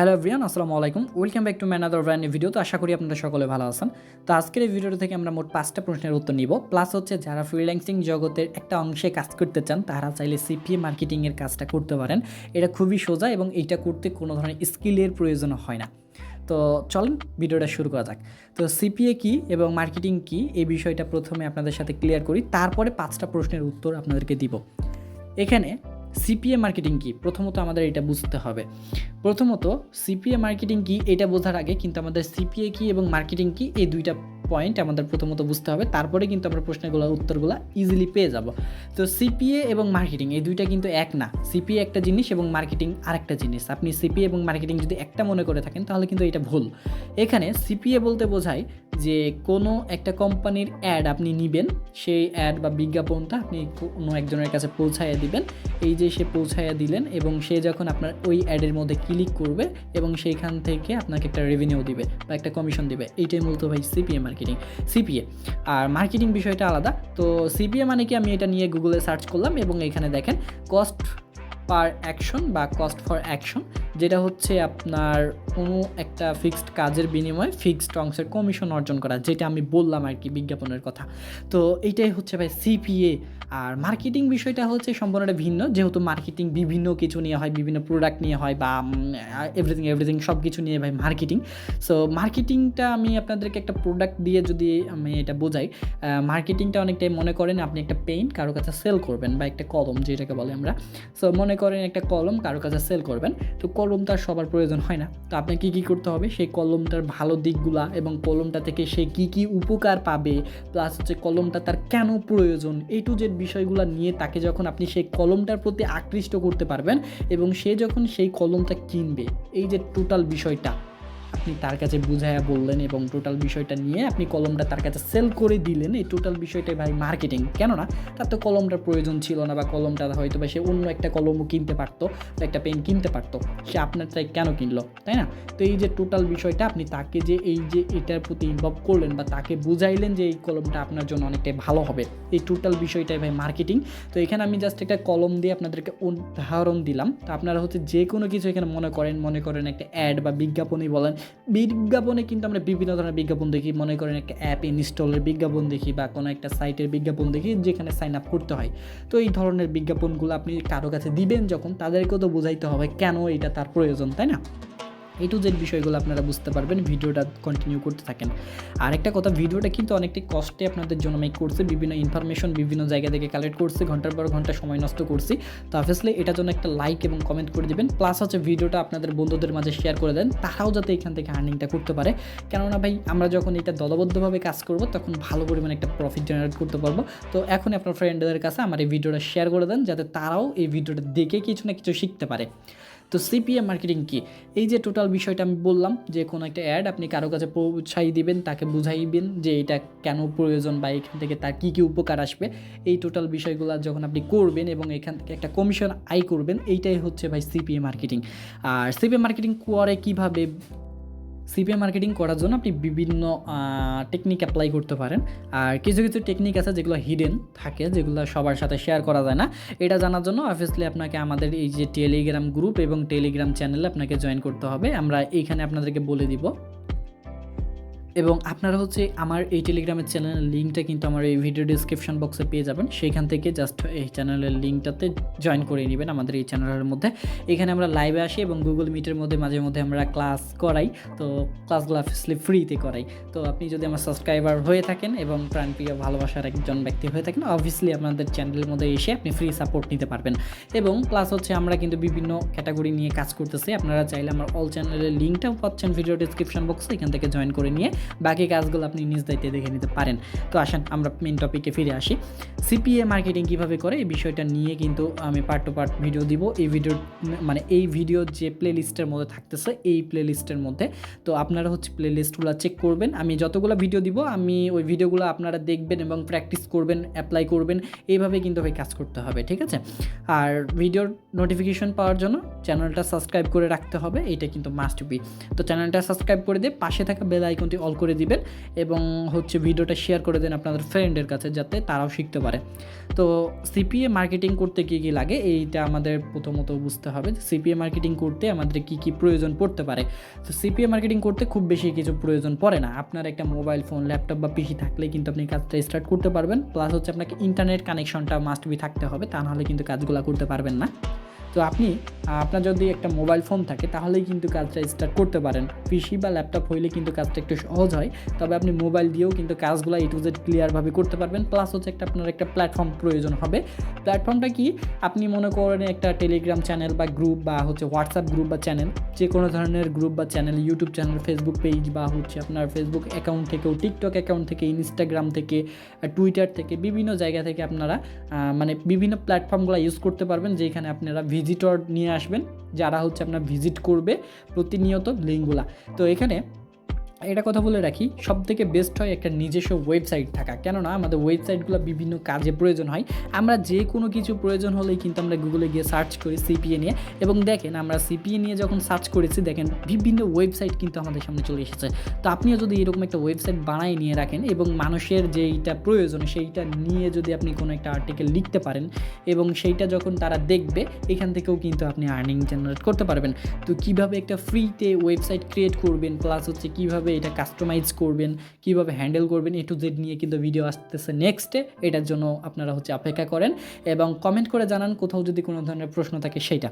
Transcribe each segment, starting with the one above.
Hello everyone, আসসালামু আলাইকুম। Welcome back to my another brand new video. তো আশা করি আপনারা সকলে ভালো আছেন। তো আজকের এই ভিডিওটা থেকে আমরা মোট 5টা প্রশ্নের উত্তর নিব। প্লাস হচ্ছে যারা ফ্রিল্যান্সিং জগতের একটা অংশে কাজ করতে চান তারা চাইলে সিপিএ মার্কেটিংয়ের কাজটা করতে পারেন। এটা খুবই সোজা এবং এইটা করতে কোনো ধরনের স্কিলের প্রয়োজন হয় না। তো চলেন ভিডিওটা শুরু করা যাক। তো সিপিএ কী এবং মার্কেটিং কী এই বিষয়টা প্রথমে আপনাদের সাথে ক্লিয়ার করি, তারপরে 5টা প্রশ্নের উত্তর আপনাদেরকে দিব। এখানে সিপিএ মার্কেটিং কী প্রথমত আমাদের এটা বুঝতে হবে। প্রথমত সিপিএ মার্কেটিং কী এটা বোঝার আগে কিন্তু আমাদের সিপিএ কী এবং মার্কেটিং কী এই দুইটা পয়েন্ট আমাদের প্রথমত বুঝতে হবে, তারপরে কিন্তু আমরা প্রশ্নগুলোর উত্তরগুলো ইজিলি পেয়ে যাব। তো সিপিএ এবং মার্কেটিং এই দুইটা কিন্তু এক না। সিপিএ একটা জিনিস এবং মার্কেটিং আরেকটা জিনিস। আপনি সিপিএ এবং মার্কেটিং যদি একটা মনে করে থাকেন তাহলে কিন্তু এটা ভুল। এখানে সিপিএ বলতে বোঝায় যে কোনো একটা কোম্পানির অ্যাড আপনি নেবেন, সেই অ্যাড বা বিজ্ঞাপনটা আপনি কোনো একজনের কাছে পৌঁছাইয়া দিবেন। এই যে সে পৌঁছাইয়া দিলেন এবং সে যখন আপনার ওই অ্যাডের মধ্যে ক্লিক করবে এবং সেইখান থেকে আপনাকে একটা রেভিনিউ দিবে বা একটা কমিশন দিবে, এইটাই মূলত ভাই সিপিএ মার্কেটিং। সিপিএ আর মার্কেটিং বিষয়টা আলাদা। তো সিপিএ মানে কি, আমি এটা নিয়ে গুগলে সার্চ করলাম এবং এখানে দেখেন কস্ট পার অ্যাকশন বা কস্ট ফর অ্যাকশন, যেটা হচ্ছে আপনার কোনো একটা ফিক্সড কাজের বিনিময়ে ফিক্সড অংশের কমিশন অর্জন করা, যেটা আমি বললাম আর কি বিজ্ঞাপনের কথা। তো এইটাই হচ্ছে ভাই সিপিএ। আর মার্কেটিং বিষয়টা হচ্ছে সম্পূর্ণটা ভিন্ন, যেহেতু মার্কেটিং বিভিন্ন কিছু নিয়ে হয়, বিভিন্ন প্রোডাক্ট নিয়ে হয় বা এভরিথিং সব কিছু নিয়ে ভাই মার্কেটিং। সো মার্কেটিংটা আমি আপনাদেরকে একটা প্রোডাক্ট দিয়ে যদি আমি এটা বোঝাই, মার্কেটিংটা অনেকটাই মনে করেন আপনি একটা পেন কারো কাছে সেল করবেন বা একটা কলম যেটাকে বলে আমরা। সো মনে করেন একটা কলম কারো কাছে সেল করবেন, তো কলমটার সবার প্রয়োজন হয় না। তো আপনাকে কী করতে হবে, সেই কলমটার ভালো দিকগুলা এবং কলমটা থেকে সে কী উপকার পাবে, প্লাস হচ্ছে কলমটা তার কেন প্রয়োজন, এই টু জেড বিষয়গুলো নিয়ে তাকে যখন আপনি সেই কলমটার প্রতি আকৃষ্ট করতে পারবেন এবং সে যখন সেই কলমটা কিনবে, এই যে টোটাল বিষয়টা আপনি তার কাছে বুঝাইয়া বললেন এবং টোটাল বিষয়টা নিয়ে আপনি কলমটা তার কাছে সেল করে দিলেন, এই টোটাল বিষয়টাই ভাই মার্কেটিং। কেননা তার তো কলমটার প্রয়োজন ছিল না, বা কলমটা হয়তো বা সে অন্য একটা কলমও কিনতে পারতো বা একটা পেন কিনতে পারতো, সে আপনারটাই কেন কিনলো, তাই না? তো এই যে টোটাল বিষয়টা আপনি তাকে যে এই যে এটার প্রতি ইনভলভ করলেন বা তাকে বুঝাইলেন যে এই কলমটা আপনার জন্য অনেকটাই ভালো হবে, এই টোটাল বিষয়টাই ভাই মার্কেটিং। তো এখানে আমি জাস্ট একটা কলম দিয়ে আপনাদেরকে উদাহরণ দিলাম। তো আপনারা হচ্ছে যে কোনো কিছু এখানে মনে করেন একটা অ্যাড বা বিজ্ঞাপনই বলেন। বিজ্ঞাপনে কিন্তু আমরা বিভিন্ন ধরনের বিজ্ঞাপন দেখি, মনে করেন একটা অ্যাপ ইনস্টলের বিজ্ঞাপন দেখি বা কোনো একটা সাইটের বিজ্ঞাপন দেখি যেখানে সাইন আপ করতে হয়। তো এই ধরনের বিজ্ঞাপনগুলো আপনি কারো কাছে দিবেন যখন, তাদেরকেও তো বোঝাইতে হবে কেন এটা তার প্রয়োজন, তাই না? এই টু জেড বিষয়গুলো আপনারা বুঝতে পারবেন, ভিডিওটা কন্টিনিউ করতে থাকেন। আর একটা কথা, ভিডিওটা কিন্তু অনেকটাই কষ্টে আপনাদের জন্য মেক করছে, বিভিন্ন ইনফরমেশন বিভিন্ন জায়গা থেকে কালেক্ট করছি, ঘন্টার পর ঘন্টা সময় নষ্ট করছি। তো অবভিয়াসলি এটার জন্য একটা লাইক এবং কমেন্ট করে দেবেন, প্লাস হচ্ছে ভিডিওটা আপনাদের বন্ধুদের মাঝে শেয়ার করে দেন, তারাও যাতে এখান থেকে আর্নিংটা করতে পারে। কেননা ভাই আমরা যখন এটা দলবদ্ধভাবে কাজ করব তখন ভালো পরিমাণে একটা প্রফিট জেনারেট করতে পারবো। তো এখনই আপনার ফ্রেন্ডদের কাছে আমার এই ভিডিওটা শেয়ার করে দেন, যাতে তারাও এই ভিডিওটা দেখে কিছু না কিছু শিখতে পারে। তো সিপিএ মার্কেটিং কি, এই যে টোটাল বিষয়টা আমি বললাম যে কোনো একটা অ্যাড আপনি কারো কাছে পৌঁছাই দিবেন, তাকে বুঝাইবেন যে এটা কেন প্রয়োজন বা এখান থেকে তার কী উপকার আসবে, এই টোটাল বিষয়গুলো যখন আপনি করবেন এবং এখান থেকে একটা কমিশন আয় করবেন, এইটাই হচ্ছে ভাই সিপিএ মার্কেটিং। আর সিপিএ মার্কেটিং করে কীভাবে, সিপিএ মার্কেটিং করার জন্য আপনি বিভিন্ন টেকনিক অ্যাপ্লাই করতে পারেন। আর কিছু কিছু টেকনিক আছে যেগুলো হিডেন থাকে, যেগুলো সবার সাথে শেয়ার করা যায় না। এটা জানার জন্য অবভিয়াসলি আপনাকে আমাদের এই যে টেলিগ্রাম গ্রুপ এবং টেলিগ্রাম চ্যানেলে আপনাকে জয়েন করতে হবে, আমরা এইখানে আপনাদেরকে বলে দিব। এবং আপনারা হচ্ছে আমার এই টেলিগ্রামের চ্যানেলের লিঙ্কটা কিন্তু আমার এই ভিডিও ডিসক্রিপশন বক্সে পেয়ে যাবেন, সেইখান থেকে জাস্ট এই চ্যানেলের লিঙ্কটাতে জয়েন করে নেবেন আমাদের এই চ্যানেলের মধ্যে। এখানে আমরা লাইভে আসি এবং গুগল মিটের মধ্যে মাঝে মধ্যে আমরা ক্লাস করাই। তো ক্লাসগুলো অবভিয়াসলি ফ্রিতে করাই। তো আপনি যদি আমার সাবস্ক্রাইবার হয়ে থাকেন এবং প্রাণপ্রিয় ভালোবাসার একজন ব্যক্তি হয়ে থাকেন, অবভিয়াসলি আপনাদের চ্যানেলের মধ্যে এসে আপনি ফ্রি সাপোর্ট নিতে পারবেন। এবং প্লাস হচ্ছে আমরা কিন্তু বিভিন্ন ক্যাটাগরি নিয়ে কাজ করতেছি, আপনারা চাইলে আমার অল চ্যানেলের লিঙ্কটাও পাচ্ছেন ভিডিও ডিসক্রিপশন বক্সে, এখান থেকে জয়েন করে নিয়ে বাকি কাজগুলো আপনি নিজ দায়িত্বে দেখে নিতে পারেন। তো আসেন আমরা মেন টপিকে ফিরে আসি। সিপিএ মার্কেটিং কীভাবে করে এই বিষয়টা নিয়ে কিন্তু আমি পার্ট টু পার্ট ভিডিও দিব। এই ভিডিও যে প্লে লিস্টের মধ্যে থাকতেছে, এই প্লে লিস্টের মধ্যে। তো আপনারা হচ্ছে প্লে লিস্টগুলো চেক করবেন, আমি যতগুলো ভিডিও দিব আমি ওই ভিডিওগুলো আপনারা দেখবেন এবং প্র্যাকটিস করবেন, অ্যাপ্লাই করবেন, এইভাবে কিন্তু ভাই কাজ করতে হবে, ঠিক আছে? আর ভিডিওর নোটিফিকেশন পাওয়ার জন্য চ্যানেলটা সাবস্ক্রাইব করে রাখতে হবে, এটা কিন্তু মাস্ট বি। তো চ্যানেলটা সাবস্ক্রাইব করে দিয়ে পাশে থাকা বেল আইকনটি অল করে দিবেন এবং হচ্ছে ভিডিওটা শেয়ার করে দেন আপনাদের ফ্রেন্ডের কাছে যাতে তারাও শিখতে পারে। তো সিপিএ মার্কেটিং করতে কী কী লাগে এইটা আমাদের প্রথমত বুঝতে হবে। সিপিএ মার্কেটিং করতে আমাদের কী কী প্রয়োজন পড়তে পারে। তো সিপিএ মার্কেটিং করতে খুব বেশি কিছু প্রয়োজন পড়ে না। আপনার একটা মোবাইল ফোন, ল্যাপটপ বা পিসি থাকলে কিন্তু আপনি কাজটা স্টার্ট করতে পারবেন। প্লাস হচ্ছে আপনাকে ইন্টারনেট কানেকশনটা মাস্ট বি থাকতে হবে, তা নাহলে কিন্তু কাজগুলো করতে পারবেন না। তো আপনার যদি একটা মোবাইল ফোন থাকে তাহলেই কিন্তু কাজটা স্টার্ট করতে পারেন। পিসি বা ল্যাপটপ হইলে কিন্তু কাজটা একটু সহজ হয়, তবে আপনি মোবাইল দিয়েও কিন্তু কাজগুলো A to Z ক্লিয়ারভাবে করতে পারবেন। প্লাস হচ্ছে আপনার একটা প্ল্যাটফর্ম প্রয়োজন হবে। প্ল্যাটফর্মটা কি, আপনি মনে করেন একটা টেলিগ্রাম চ্যানেল বা গ্রুপ বা হচ্ছে হোয়াটসঅ্যাপ গ্রুপ বা চ্যানেল, যে কোনো ধরনের গ্রুপ বা channel, YouTube channel, Facebook page বা হচ্ছে আপনার ফেসবুক অ্যাকাউন্ট থেকেও, টিকটক অ্যাকাউন্ট থেকে, ইনস্টাগ্রাম থেকে, টুইটার থেকে, বিভিন্ন জায়গা থেকে আপনারা মানে বিভিন্ন প্ল্যাটফর্মগুলো ইউজ করতে পারবেন, যেখানে আপনারা ভিজিটর নিয়ে আসবেন যারা হচ্ছে আপনার ভিজিট করবে প্রতিনিয়ত লিঙ্কগুলা। তো এখানে এটা কথা বলে রাখি, সবথেকে বেস্ট হয় একটা নিজস্ব ওয়েবসাইট থাকা, কেননা আমাদের ওয়েবসাইটগুলো বিভিন্ন কাজে প্রয়োজন হয়। আমরা যে কোনো কিছু প্রয়োজন হলেই কিন্তু আমরা গুগলে গিয়ে সার্চ করি সিপিএ নিয়ে, এবং দেখেন আমরা সিপিএ নিয়ে যখন সার্চ করেছি দেখেন বিভিন্ন ওয়েবসাইট কিন্তু আমাদের সামনে চলে এসেছে। তো আপনিও যদি এরকম একটা ওয়েবসাইট বানাই নিয়ে রাখেন এবং মানুষের যেইটা প্রয়োজন সেইটা নিয়ে যদি আপনি কোনো একটা আর্টিকেল লিখতে পারেন এবং সেইটা যখন তারা দেখবে, এখান থেকেও কিন্তু আপনি আর্নিং জেনারেট করতে পারবেন। তো কীভাবে একটা ফ্রিতে ওয়েবসাইট ক্রিয়েট করবেন, প্লাস হচ্ছে কীভাবে এটা কাস্টমাইজ করবেন, কিভাবে হ্যান্ডেল করবেন, A to Z নিয়ে কিন্তু ভিডিও আসতেছে নেক্সটে। এটার জন্য আপনারা হচ্ছে অপেক্ষা করেন এবং কমেন্ট করে জানান কোথাও যদি কোনো ধরনের প্রশ্ন থাকে সেইটা।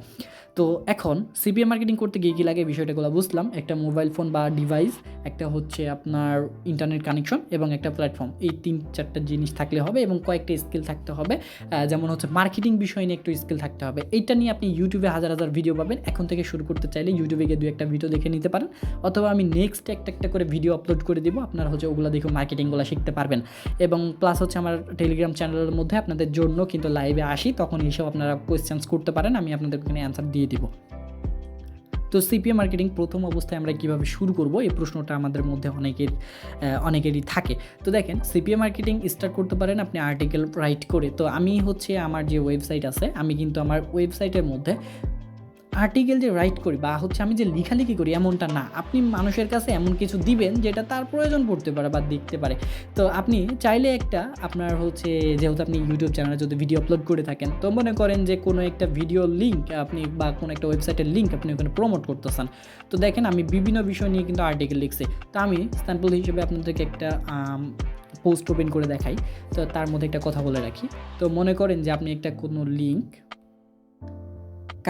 তো এখন সিপিএ মার্কেটিং করতে গিয়ে কী লাগে বিষয়টাগুলো বুঝলাম। একটা মোবাইল ফোন বা ডিভাইস, একটা হচ্ছে আপনার ইন্টারনেট কানেকশন এবং একটা প্ল্যাটফর্ম, এই 3-4টা জিনিস থাকলে হবে এবং কয়েকটা স্কিল থাকতে হবে। যেমন হচ্ছে মার্কেটিং বিষয় নিয়ে একটু স্কিল থাকতে হবে। এইটা নিয়ে আপনি ইউটিউবে হাজার হাজার ভিডিও পাবেন। এখন থেকে শুরু করতে চাইলে ইউটিউবে গিয়ে 2-1টা ভিডিও দেখে নিতে পারেন, অথবা আমি নেক্সট একটা করে ভিডিও আপলোড করে দিব, আপনারা হচ্ছে ওগুলো দেখে মার্কেটিংগুলো শিখতে পারবেন। এবং প্লাস হচ্ছে আমার টেলিগ্রাম চ্যানেলের মধ্যে আপনাদের জন্য কিন্তু লাইভে আসি, তখন এইসব আপনারা কোয়েশ্চেন্স করতে পারেন, আমি আপনাদের এখানে অ্যান্সার দিয়ে দিব। তো সিপিএ মার্কেটিং প্রথম অবস্থায় আমরা কীভাবে শুরু করব, এই প্রশ্নটা আমাদের মধ্যে অনেকেরই থাকে। তো দেখেন, সিপিএ মার্কেটিং স্টার্ট করতে পারেন আপনি আর্টিকেল রাইট করে। তো আমি হচ্ছে আমার যে ওয়েবসাইট আছে, আমি কিন্তু আমার ওয়েবসাইটের মধ্যে আর্টিকেল যে রাইট করি বা হচ্ছে আমি যে লেখালেখি করি এমনটা না। আপনি মানুষের কাছে এমন কিছু দিবেন যেটা তার প্রয়োজন পড়তে পারে বা দেখতে পারে। তো আপনি চাইলে আপনার হচ্ছে, যেহেতু আপনি ইউটিউব চ্যানেলে যদি ভিডিও আপলোড করে থাকেন, তো মনে করেন যে কোনো একটা ভিডিও লিঙ্ক আপনি বা কোনো একটা ওয়েবসাইটের লিঙ্ক আপনি ওখানে প্রমোট করতেছেন। তো দেখেন, আমি বিভিন্ন বিষয় নিয়ে কিন্তু আর্টিকেল লিখছি। তো আমি স্যাম্পল হিসেবে আপনাদেরকে একটা পোস্ট ওপেন করে দেখাই। তো তার মধ্যে একটা কথা বলে রাখি। তো মনে করেন যে আপনি একটা কোনো লিঙ্ক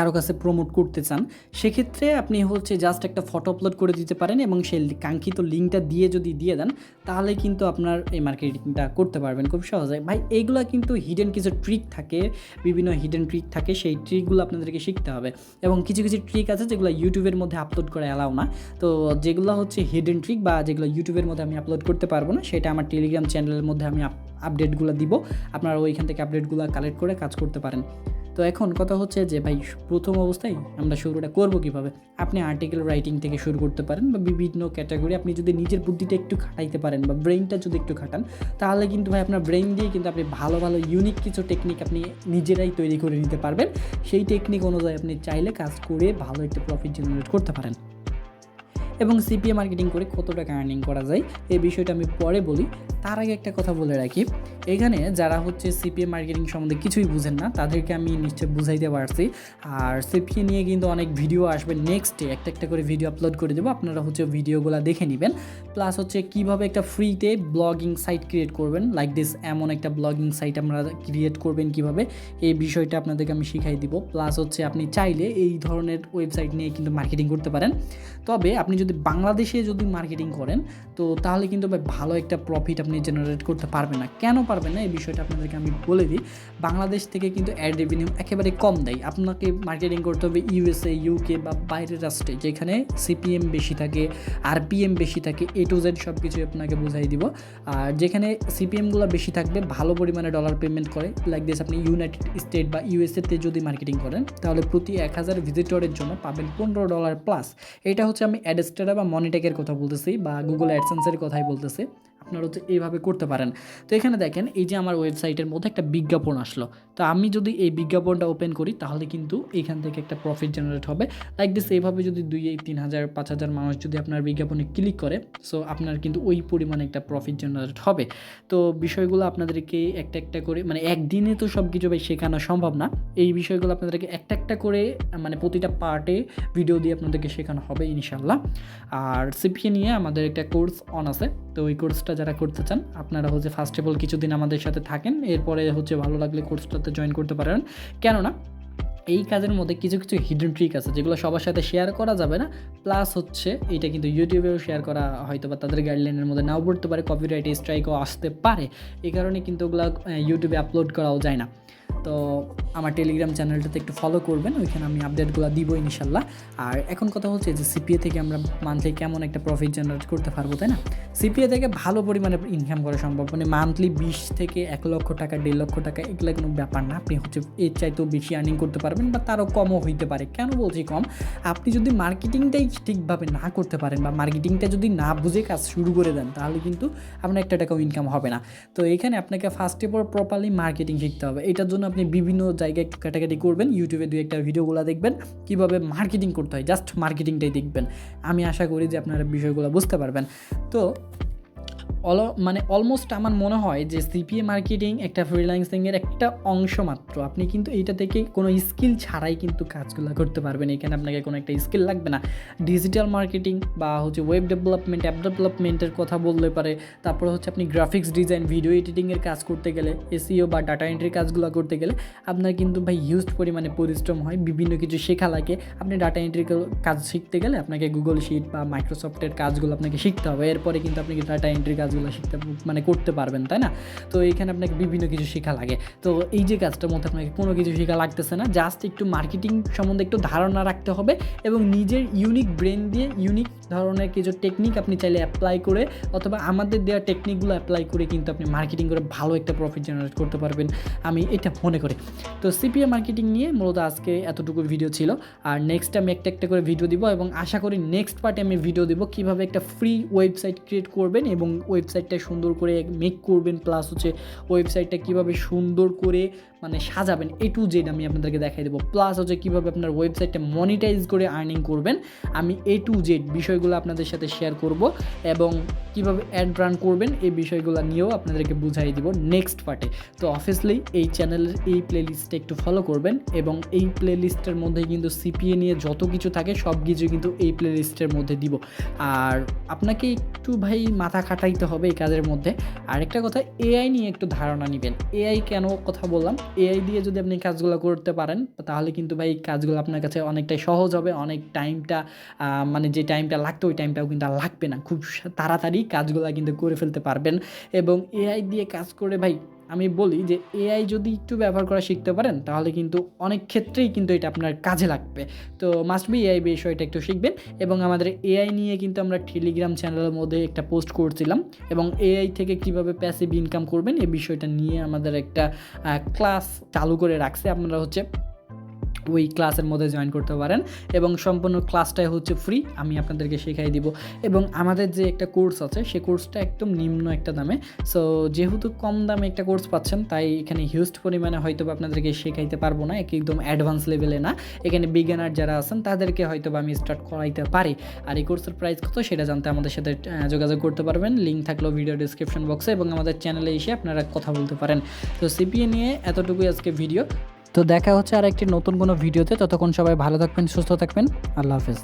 কারো কাছে প্রমোট করতে চান, সেক্ষেত্রে আপনি হচ্ছে জাস্ট একটা ফটো আপলোড করে দিতে পারেন এবং সেই কাঙ্ক্ষিত লিঙ্কটা দিয়ে দেন, তাহলে কিন্তু আপনার এই মার্কেটিংটা করতে পারবেন খুব সহজে। ভাই, এইগুলো কিন্তু হিডেন কিছু ট্রিক থাকে, বিভিন্ন হিডেন ট্রিক থাকে, সেই ট্রিকগুলো আপনাদেরকে শিখতে হবে। এবং কিছু ট্রিক আছে যেগুলো ইউটিউবের মধ্যে আপলোড করে অ্যালাউ না। তো যেগুলো হচ্ছে হিডেন ট্রিক বা যেগুলো ইউটিউবের মধ্যে আমি আপলোড করতে পারবো না, সেটা আমার টেলিগ্রাম চ্যানেলের মধ্যে আমি আপডেটগুলো দিব, আপনারা ওইখান থেকে আপডেটগুলো কালেক্ট করে কাজ করতে পারেন। তো এখন কথা হচ্ছে যে ভাই, প্রথম অবস্থায় আমরা শুরুটা করবো কীভাবে। আপনি আর্টিকেল রাইটিং থেকে শুরু করতে পারেন বা বিভিন্ন ক্যাটাগরি, আপনি যদি নিজের বুদ্ধিটা একটু খাটাইতে পারেন বা ব্রেইনটা যদি একটু খাটান, তাহলে কিন্তু ভাই আপনার ব্রেইন দিয়ে কিন্তু আপনি ভালো ইউনিক কিছু টেকনিক আপনি নিজেরাই তৈরি করে নিতে পারবেন। সেই টেকনিক অনুযায়ী আপনি চাইলে কাজ করে ভালো একটা প্রফিট জেনারেট করতে পারেন। এবং সিপিএ মার্কেটিং করে কত টাকা আর্নিং করা যায় এই বিষয়টা আমি পরে বলি। তার আগে একটা কথা বলে রাখি, এখানে যারা হচ্ছে সিপিএ মার্কেটিং সম্বন্ধে কিছুই বুঝেন না তাদেরকে আমি নিশ্চয় বুঝাইতে পারছি। আর সিপিএ নিয়ে কিন্তু অনেক ভিডিও আসবে, নেক্সট ডে একটা করে ভিডিও আপলোড করে দেবো, আপনারা হচ্ছে ভিডিওগুলো দেখে নেবেন। প্লাস হচ্ছে কীভাবে একটা ফ্রিতে ব্লগিং সাইট ক্রিয়েট করবেন, লাইক দিস, এমন একটা ব্লগিং সাইট আমরা ক্রিয়েট করবেন কীভাবে, এই বিষয়টা আপনাদেরকে আমি শিখাই দিব। প্লাস হচ্ছে আপনি চাইলে এই ধরনের ওয়েবসাইট নিয়ে কিন্তু মার্কেটিং করতে পারেন। তবে আপনি যদি বাংলাদেশে মার্কেটিং করেন, তো তাহলে কিন্তু ভালো একটা প্রফিট আপনি জেনারেট করতে পারবেন না। কেন পারবেন না এই বিষয়টা আপনাদেরকে আমি বলে দিই। বাংলাদেশ থেকে কিন্তু অ্যাড রেভিনিউ একেবারে কম দেয়। আপনাকে মার্কেটিং করতে হবে ইউএসএ, ইউকে বা বাইরের রাষ্ট্রে, যেখানে সিপিএম বেশি থাকে, আরপিএম বেশি থাকে, A to Z সব কিছুই আপনাকে বুঝাই দিব। আর যেখানে সিপিএমগুলো বেশি থাকবে, ভালো পরিমাণে ডলার পেমেন্ট করে, লাইক দিস, আপনি ইউনাইটেড স্টেট বা ইউএসএতে যদি মার্কেটিং করেন, তাহলে প্রতি 1000 ভিজিটরের জন্য পাবেন $15 প্লাস। এটা হচ্ছে আমি অ্যাডস্টারা বা মনিটেকের কথা বলতেছি বা গুগল অ্যাডসেন্সের কথাই বলতেছি। আপনারা হচ্ছে এইভাবে করতে পারেন। তো এখানে দেখেন এই যে আমার ওয়েবসাইটের মধ্যে একটা বিজ্ঞাপন আসলো। তো আমি যদি এই বিজ্ঞাপনটা ওপেন করি তাহলে কিন্তু এখান থেকে একটা প্রফিট জেনারেট হবে। লাইক দিস এইভাবে যদি 2-3,000 5,000 মানুষ যদি আপনার বিজ্ঞাপনে ক্লিক করে, সো আপনার কিন্তু ওই পরিমাণে একটা প্রফিট জেনারেট হবে। তো বিষয়গুলো আপনাদেরকে একটা একটা করে মানে একদিনে তো সব কিছু ভাই শেখানো সম্ভব না। এই বিষয়গুলো আপনাদেরকে একটা একটা করে মানে প্রতিটা পার্টে ভিডিও দিয়ে আপনাদেরকে শেখানো হবে ইনশাল্লাহ। আর সিপিএ নিয়ে আমাদের একটা কোর্স অন আছে। তো ওই কোর্সটা যারা করতে চান আপনারা হচ্ছে ফার্স্ট অফ অল কিছুদিন আমাদের সাথে থাকেন, এরপরে হচ্ছে ভালো লাগলে কোর্সটাতে জয়েন করতে পারেন। কেননা এই কাজের মধ্যে কিছু কিছু হিডেন ট্রিক আছে যেগুলো সবার সাথে শেয়ার করা যাবে না, প্লাস হচ্ছে এটা কিন্তু ইউটিউবেও শেয়ার করা হয়তো বা তাদের গাইডলাইনের মধ্যে নাও পড়তে পারে, কপিরাইট স্ট্রাইকও আসতে পারে। এই কারণে কিন্তু ওগুলো ইউটিউবে আপলোড করাও যায় না। তো আমার টেলিগ্রাম চ্যানেলটাতে একটু ফলো করবেন, ওইখানে আমি আপডেটগুলো দিব ইনশাল্লাহ। আর এখন কথা হচ্ছে যে সিপিএ থেকে আমরা মান্থলি কেমন একটা প্রফিট জেনারেট করতে পারবো, তাই না? সিপিএ থেকে ভালো পরিমাণে ইনকাম করা সম্ভব, মানে মান্থলি 20 থেকে 1 লক্ষ টাকা 1.5 লক্ষ টাকা এগুলো কোনো ব্যাপার না। আপনি হচ্ছে এর চাইতেও বেশি আর্নিং করতে পারবেন বা তারও কমও হইতে পারে। কেন বলছি কম? আপনি যদি মার্কেটিংটাই ঠিকভাবে না করতে পারেন বা মার্কেটিংটা যদি না বুঝে কাজ শুরু করে দেন তাহলে কিন্তু আপনার একটা টাকাও ইনকাম হবে না। তো এখানে আপনাকে first of all properly marketing শিখতে হবে। এটার জন্য আপনি বিভিন্ন জায়গায় একটু কাটাকাটি করবেন, ইউটিউবে 2-1টা ভিডিওগুলো দেখবেন কীভাবে মার্কেটিং করতে হয়, জাস্ট মার্কেটিংটাই দেখবেন। আমি আশা করি যে আপনারা বিষয়গুলো বুঝতে পারবেন। তো মানে অলমোস্ট আমার মনে হয় যে সিপিএ মার্কেটিং একটা ফ্রিল্যান্সিংয়ের একটা অংশ মাত্র। আপনি কিন্তু এইটা থেকে কোনো স্কিল ছাড়াই কিন্তু কাজগুলো করতে পারবেন। এখানে আপনাকে কোনো একটা স্কিল লাগবে না। ডিজিটাল মার্কেটিং বা হচ্ছে ওয়েব ডেভেলপমেন্ট, অ্যাপ ডেভেলপমেন্টের কথা বলতে পারে, তারপরে হচ্ছে আপনি গ্রাফিক্স ডিজাইন, ভিডিও এডিটিংয়ের কাজ করতে গেলে, এসইও বা ডাটা এন্ট্রির কাজগুলো করতে গেলে আপনার কিন্তু ভাই হিউজ পরিমাণে পরিশ্রম হয়, বিভিন্ন কিছু শেখা লাগে। আপনি ডাটা এন্ট্রির কাজ শিখতে গেলে আপনাকে গুগল শিট বা মাইক্রোসফটের কাজগুলো আপনাকে শিখতে হবে, এরপরে কিন্তু আপনি ডাটা এন্ট্রির কাজগুলো শিখতে মানে করতে পারবেন, তাই না? তো এইখানে আপনাকে বিভিন্ন কিছু শেখা লাগে। তো এই যে কাজটার মধ্যে আপনাকে কোনো কিছু শেখা লাগতেছে না, জাস্ট একটু মার্কেটিং সম্বন্ধে একটু ধারণা রাখতে হবে এবং নিজের ইউনিক ব্রেন দিয়ে ইউনিক ধরনের কিছু টেকনিক আপনি চাইলে অ্যাপ্লাই করে অথবা আমাদের দেওয়া টেকনিকগুলো অ্যাপ্লাই করে কিন্তু আপনি মার্কেটিং করে ভালো একটা প্রফিট জেনারেট করতে পারবেন, আমি এটা মনে করি। তো সিপিএ মার্কেটিং নিয়ে মূলত আজকে এতটুকু ভিডিও ছিল। আর নেক্সট আমি একটা একটা করে ভিডিও দিব এবং আশা করি নেক্সট পার্টে আমি ভিডিও দিব কীভাবে একটা ফ্রি ওয়েবসাইট ক্রিয়েট করবেন এবং ওয়েবসাইটটা সুন্দর করে মেক করবেন, প্লাস হচ্ছে ওয়েবসাইটটা কীভাবে সুন্দর করে মানে সাজাবেন, A to Z আমি আপনাদেরকে দেখাই দেবো। প্লাস হচ্ছে কীভাবে আপনার ওয়েবসাইটটা মনিটাইজ করে আর্নিং করবেন, আমি A to Z বিষয়গুলো আপনাদের সাথে শেয়ার করব এবং কীভাবে অ্যাড রান করবেন এই বিষয়গুলো নিয়েও আপনাদেরকে বুঝাই দিব নেক্সট পার্টে। তো অবভিয়াসলি এই চ্যানেলের এই প্লেলিস্টটা একটু ফলো করবেন এবং এই প্লেলিস্টের মধ্যে কিন্তু সিপিএ নিয়ে যত কিছু থাকে সব কিছু কিন্তু এই প্লেলিস্টের মধ্যে দিব। আর আপনাকে একটু ভাই মাথা খাটাইতে হবে এই কাজের মধ্যে। আরেকটা কথা, এআই নিয়ে একটু ধারণা নেবেন। এআই কেন কথা বললাম, এআই দিয়ে যদি আপনি কাজগুলো করতে পারেন তাহলে কিন্তু ভাই কাজগুলো আপনার কাছে অনেকটাই সহজ হবে, অনেক টাইমটা মানে যে টাইমটা লাগতো ওই টাইমটাও কিন্তু আর লাগবে না, খুব তাড়াতাড়ি কাজগুলো কিন্তু করে ফেলতে পারবেন। এবং এআই দিয়ে কাজ করে ভাই আমি বলি যে এআই যদি একটু ব্যবহার করা শিখতে পারেন তাহলে কিন্তু অনেক ক্ষেত্রেই কিন্তু এটা আপনার কাজে লাগবে। তো মাস্ট বি এআই বিষয়টা একটু শিখবেন। এবং আমাদের এআই নিয়ে কিন্তু আমরা টেলিগ্রাম চ্যানেলের মধ্যে একটা পোস্ট করছিলাম এবং এআই থেকে কিভাবে প্যাসিভ ইনকাম করবেন এই বিষয়টা নিয়ে আমাদের একটা ক্লাস চালু করে রাখছে। আপনারা হচ্ছে ওই ক্লাসের মধ্যে জয়েন করতে পারেন এবং সম্পূর্ণ ক্লাসটাই হচ্ছে ফ্রি, আমি আপনাদেরকে শেখাই দিব। এবং আমাদের যে একটা কোর্স আছে সেই কোর্সটা একদম নিম্ন একটা দামে। সো যেহেতু কম দামে একটা কোর্স পাচ্ছেন তাই এখানে হিউজ পরিমাণে হয়তো আপনাদেরকে শেখাইতে পারবো না, একদম অ্যাডভান্স লেভেলে না। এখানে বিগিনার যারা আছেন তাদেরকে হয়তো আমি স্টার্ট করাইতে পারি। আর এই কোর্সের প্রাইস কত সেটা জানতে আমাদের সাথে যোগাযোগ করতে পারবেন, লিঙ্ক থাকলো ভিডিও ডিসক্রিপশন বক্সে এবং আমাদের চ্যানেলে এসে আপনারা কথা বলতে পারেন। তো সিপিএ নিয়ে এতটুকুই আজকে ভিডিও। তো দেখা হচ্ছে আর একটি নতুন কোনো ভিডিওতে, ততক্ষণ সবাই ভালো থাকবেন, সুস্থ থাকবেন, আল্লাহ হাফেজ।